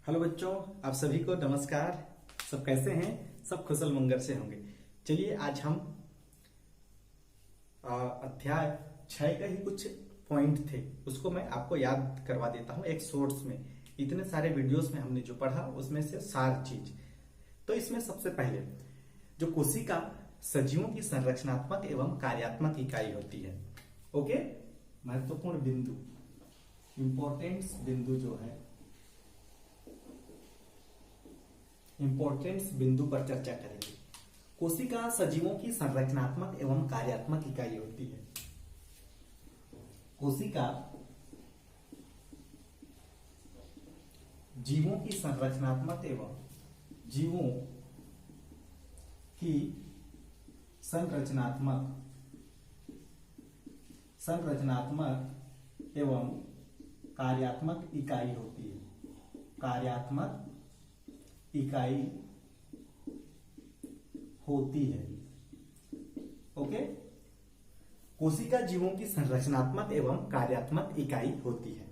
Hello बच्चों, आप सभी को नमस्कार। सब कैसे हैं? सब कुशल मंगल से होंगे। चलिए आज हम अध्याय 6 का ही कुछ पॉइंट थे, उसको मैं आपको याद करवा देता हूं एक शॉर्ट्स में। इतने सारे वीडियोस में हमने जो पढ़ा उसमें से सार चीज। तो इसमें सबसे पहले जो कोशिका सजीवों की संरचनात्मक एवं कार्यात्मक इकाई होती है। ओके, महत्वपूर्ण बिंदु, इंपॉर्टेंस बिंदु जो है, इंपॉर्टेंस बिंदु पर चर्चा करेंगे। कोशिका सजीवों की संरचनात्मक एवं कार्यात्मक इकाई होती है। कोशिका जीवों की संरचनात्मक एवं जीवों की संरचनात्मक एवं कार्यात्मक इकाई होती है। कार्यात्मक इकाई होती है। ओके, कोशिका जीवों की संरचनात्मक एवं कार्यात्मक इकाई होती है।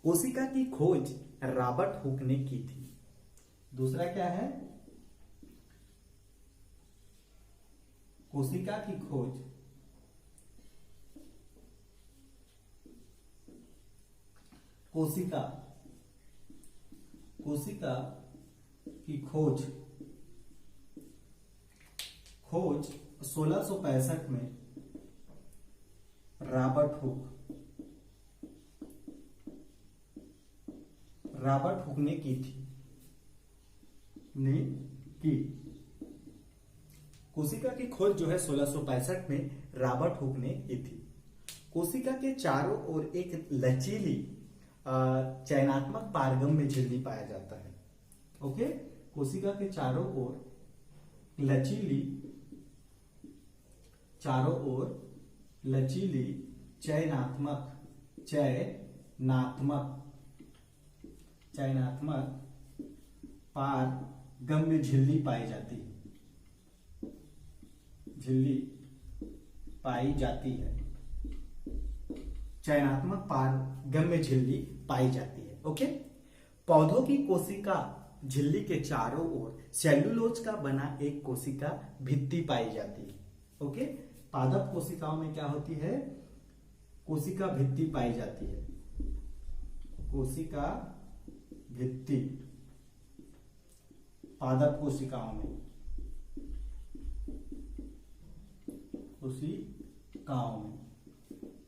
कोशिका की खोज रॉबर्ट हुक ने की थी। दूसरा क्या है? कोशिका की खोज कोशिका की खोज 1665 में रॉबर्ट हुक ने की थी। कोशिका की खोज जो है 1665 में रॉबर्ट हुक ने की थी। कोशिका के चारों ओर एक लचीली चयनात्मक पारगम्य झिल्ली पाया जाता है। ओके, कोशिका के चारों ओर लचीली चयनात्मक पारगम्य झिल्ली पाई जाती है। चयनात्मक पारगम्य झिल्ली पाई जाती है। ओके, पौधों की कोशिका झिल्ली के चारों ओर सेल्यूलोज का बना एक कोशिका भित्ति पाई जाती है। ओके, पादप कोशिकाओं में क्या होती है? कोशिका भित्ति पाई जाती है। कोशिका भित्ति पादप कोशिकाओं में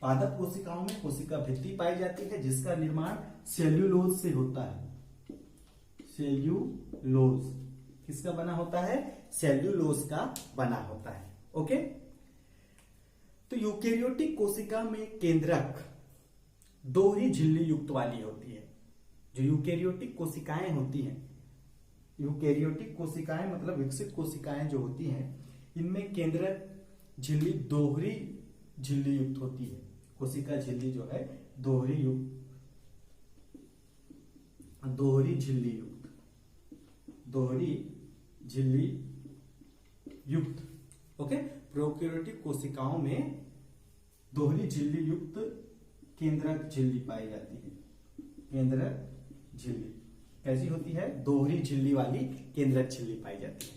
पादप कोशिकाओं में कोशिका भित्ति पाई जाती है, जिसका निर्माण सेल्यूलोज से होता है। सेल्यूलोज किसका बना होता है? सेल्यूलोज का बना होता है। ओके, तो यूकेरियोटिक कोशिका में केंद्रक दोहरी झिल्ली युक्त वाली होती है। जो यूकेरियोटिक कोशिकाएं होती हैं, यूकेरियोटिक कोशिकाएं मतलब विकसित कोशिकाएं जो होती हैं, इनमें केंद्रक झिल्ली दोहरी झिल्ली युक्त होती है। कोशिका झिल्ली जो है दोहरी झिल्ली युक्त। ओके, प्रोकैरियोटिक कोशिकाओं में दोहरी झिल्ली युक्त केंद्रक झिल्ली पाई जाती है। केंद्रक झिल्ली कैसी होती है? दोहरी झिल्ली वाली केंद्रक झिल्ली पाई जाती है।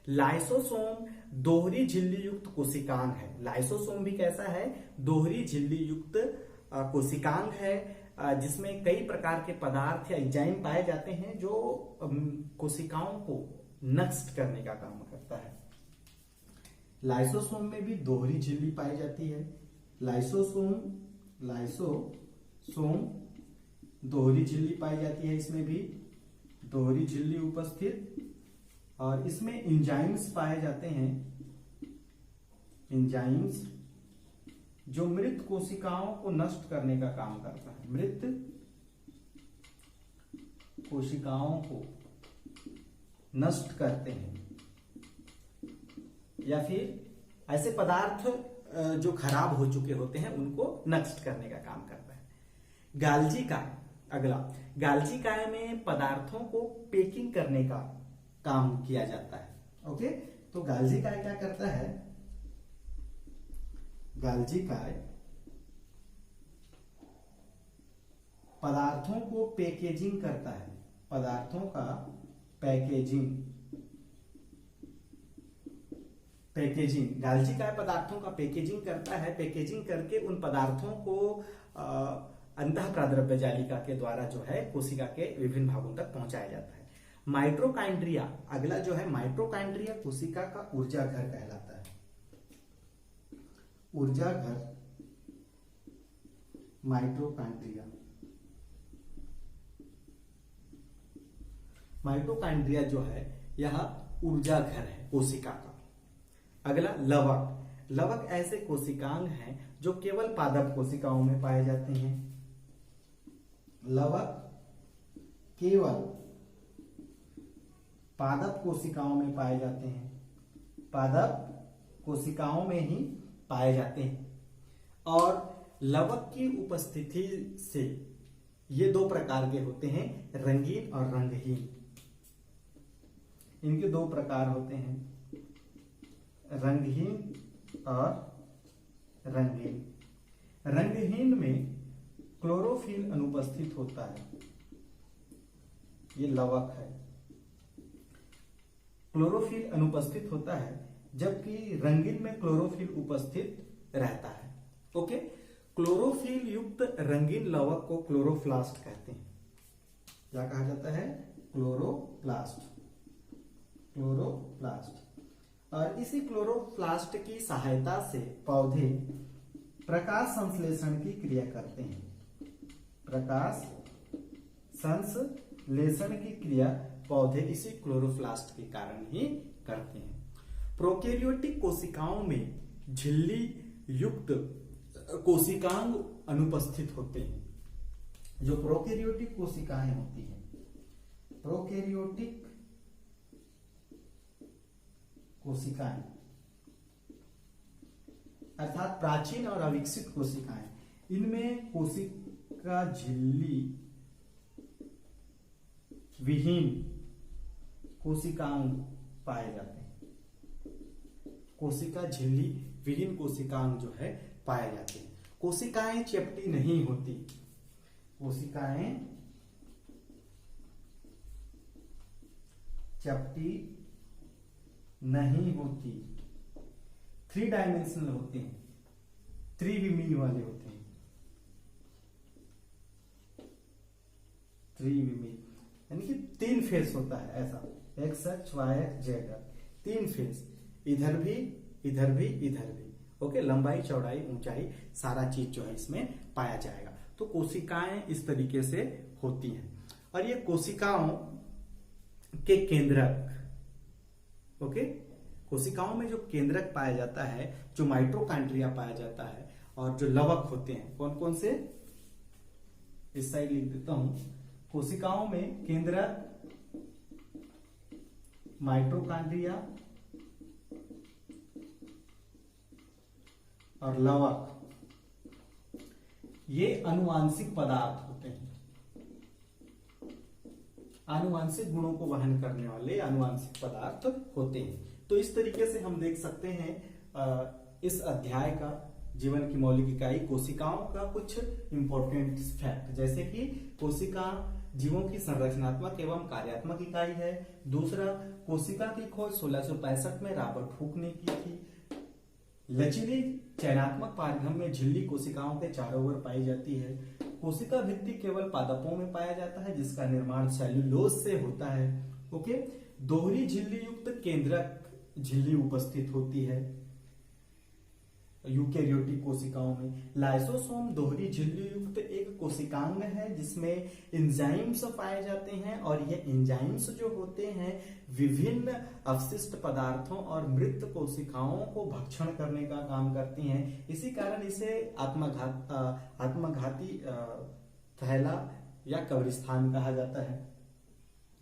लाइसोसोम दोहरी झिल्ली युक्त कोशिकांग है। लाइसोसोम भी कैसा है? दोहरी झिल्ली युक्त कोशिकांग है, जिसमें कई प्रकार के पदार्थ या एंजाइम पाए जाते हैं जो कोशिकाओं को नष्ट करने का काम करता है। लाइसोसोम में भी दोहरी झिल्ली पाई जाती है। लाइसोसोम दोहरी झिल्ली पाई जाती है। इसमें भी दोहरी झिल्ली उपस्थित, और इसमें एंजाइम्स पाए जाते हैं। एंजाइम्स जो मृत कोशिकाओं को नष्ट करने का काम करता है। मृत कोशिकाओं को नष्ट करते हैं, या फिर ऐसे पदार्थ जो खराब हो चुके होते हैं उनको नष्ट करने का काम करता है। गाल्जी काय, अगला, गाल्जी काय में पदार्थों को पैकिंग करने का काम किया जाता है। ओके, तो गाल्जी काय क्या करता है? गाल्जी काय पदार्थों को पैकेजिंग करता है। पदार्थों का पैकेजिंग गाल्जी काय पदार्थों का पैकेजिंग करता है। पैकेजिंग करके उन पदार्थों को अंतः प्राद्रव्य जालिका के द्वारा जो है कोशिका के विभिन्न भागों तक पहुंचाया जाता है। माइटोकॉन्ड्रिया, अगला जो है माइटोकॉन्ड्रिया कोशिका का ऊर्जा घर कहलाता है। ऊर्जा घर माइटोकॉन्ड्रिया। माइटोकॉन्ड्रिया जो है यह ऊर्जा घर है कोशिका का। अगला लवक। लवक ऐसे कोशिकांग हैं जो केवल पादप कोशिकाओं में पाए जाते हैं। लवक केवल पादप कोशिकाओं में पाए जाते हैं, पादप कोशिकाओं में ही पाए जाते हैं। और लवक की उपस्थिति से ये दो प्रकार के होते हैं, रंगीन और रंगहीन। इनके दो प्रकार होते हैं, रंगहीन और रंगीन। रंगहीन में क्लोरोफिल अनुपस्थित होता है, ये लवक है। क्लोरोफिल अनुपस्थित होता है, जबकि रंगीन में क्लोरोफिल उपस्थित रहता है। ओके, क्लोरोफिल युक्त रंगीन लवक को क्लोरोप्लास्ट कहते हैं। क्या कहा जाता है? क्लोरोप्लास्ट। क्लोरोप्लास्ट। और इसी क्लोरोप्लास्ट की सहायता से पौधे प्रकाश संश्लेषण की क्रिया करते हैं। प्रकाश संश्लेषण की क्रिया पौधे इसी क्लोरोप्लास्ट के कारण ही करते हैं। प्रोकैरियोटिक कोशिकाओं में झिल्ली युक्त कोशिकांग अनुपस्थित होते हैं। जो प्रोकैरियोटिक कोशिकाएं होती हैं, प्रोकैरियोटिक कोशिकाएं अर्थात प्राचीन और अविकसित कोशिकाएं, इनमें कोशिका झिल्ली विहीन कोशिकांग पाए जाते हैं। कोशिका झिल्ली विहीन कोशिकांग जो है पाए जाते हैं। कोशिकाएं चपटी नहीं होती, कोशिकाएं चपटी नहीं होती, 3 डायमेंशनल होते हैं, त्रिविमीय वाले होते हैं। त्रिविमीय यानी कि 3 फेस होता है, ऐसा x x y x z, 3 face, इधर भी इधर भी इधर भी। ओके, लंबाई चौड़ाई ऊंचाई सारा चीज जो है इसमें पाया जाएगा। तो कोशिकाएं इस तरीके से होती हैं। और ये कोशिकाओं के केंद्रक, ओके, कोशिकाओं में जो केंद्रक पाया जाता है, जो माइटोकॉन्ड्रिया पाया जाता है, और जो लवक होते हैं, कौन कौन से, इस साइड लिख देता हूं। कोशिकाओं में केंद्रक माइटोकॉन्ड्रिया और लवक, ये अनुवांशिक पदार्थ होते हैं। आनुवांशिक गुणों को वहन करने वाले अनुवांशिक पदार्थ होते हैं। तो इस तरीके से हम देख सकते हैं इस अध्याय का जीवन की मौलिक इकाई कोशिकाओं का कुछ इंपॉर्टेंट फैक्ट, जैसे कि कोशिका जीवों की संरचनात्मक एवं कार्यात्मक इकाई है। दूसरा, कोशिका की खोज 1665 में रॉबर्ट हुक ने की थी। लचीली चयनात्मक पारगम में झिल्ली कोशिकाओं के चारों ओर पाई जाती है। कोशिका भित्ति केवल पादपों में पाया जाता है, जिसका निर्माण सेल्यूलोज से होता है। ओके, दोहरी झिल्ली युक्त केंद्रक झिल्ली उपस्थित होती है यूकेरियोटिक कोशिकाओं में। लाइसोसोम दोहरी झिल्ली युक्त एक कोशिकांग है जिसमें एंजाइम्स पाए जाते हैं, और ये एंजाइम्स जो होते हैं विभिन्न अवशिष्ट पदार्थों और मृत कोशिकाओं को भक्षण करने का काम करती हैं। इसी कारण इसे आत्मघाती थैला या कब्रिस्तान कहा जाता है।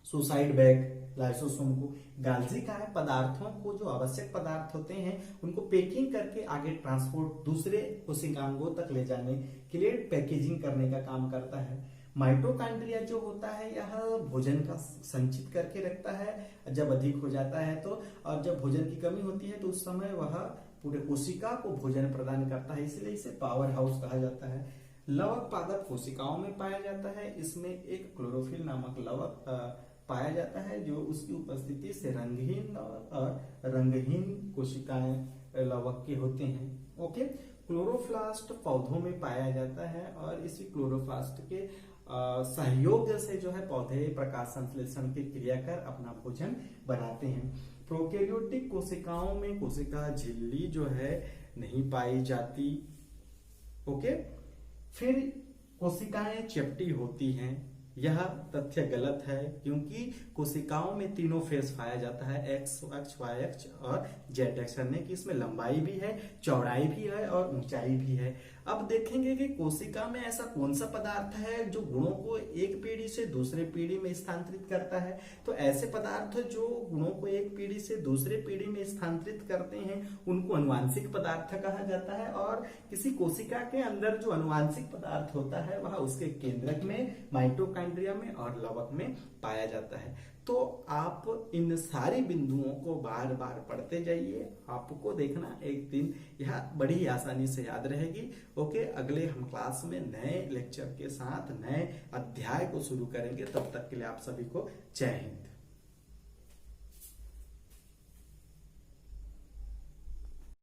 सुसाइड बैग लाइसोसोम को। गाल्जी का है पदार्थों को, जो आवश्यक पदार्थ होते हैं उनको पैकिंग करके आगे ट्रांसपोर्ट दूसरे कोशिकांगों तक ले जाने के लिए पैकेजिंग करने का काम करता है। माइटोकॉन्ड्रिया जो होता है यह भोजन का संचित करके रखता है जब अधिक हो जाता है तो, और जब भोजन की कमी होती है तो उस समय वह पूरे कोशिका को भोजन प्रदान करता है, इसलिए इसे पावर हाउस कहा जाता है। लवक पादप कोशिकाओं में पाया जाता है। इसमें एक क्लोरोफिल नामक लवक पाया जाता है, जो उसकी उपस्थिति से रंगहीन और रंगहीन कोशिकाएं लवक के होते हैं। ओके, क्लोरोप्लास्ट पौधों में पाया जाता है और इसी क्लोरोप्लास्ट के सहयोग से जो है पौधे प्रकाश संश्लेषण की क्रिया कर अपना भोजन बनाते हैं। प्रोकैरियोटिक कोशिकाओं में कोशिका झिल्ली जो है नहीं पाई जाती। ओके, फिर कोशिकाएं चपटी होती हैं। यह तथ्य गलत है, क्योंकि कोशिकाओं में तीनों फेस पाया जाता है, एक्स अक्ष, वाई अक्ष और जेड अक्ष, यानी कि इसमें लंबाई भी है, चौड़ाई भी है और ऊंचाई भी है। अब देखेंगे कि कोशिका में ऐसा कौन सा पदार्थ है जो गुणों को एक पीढ़ी से दूसरे पीढ़ी में स्थानांतरित करता है। तो ऐसे पदार्थ जो गुणों को एक पीढ़ी से दूसरे पीढ़ी में स्थानांतरित करते हैं उनको अनुवांशिक पदार्थ कहा जाता है। और किसी कोशिका के अंदर जो अनुवांशिक पदार्थ होता है वह उसके केंद्रक में, माइटोकॉन्ड्रिया में और लवक में पाया जाता है। तो आप इन सारी बिंदुओं को बार बार पढ़ते जाइए, आपको देखना एक दिन यह बड़ी आसानी से याद रहेगी। ओके, अगले हम क्लास में नए लेक्चर के साथ नए अध्याय को शुरू करेंगे। तब तक के लिए आप सभी को जय हिंद।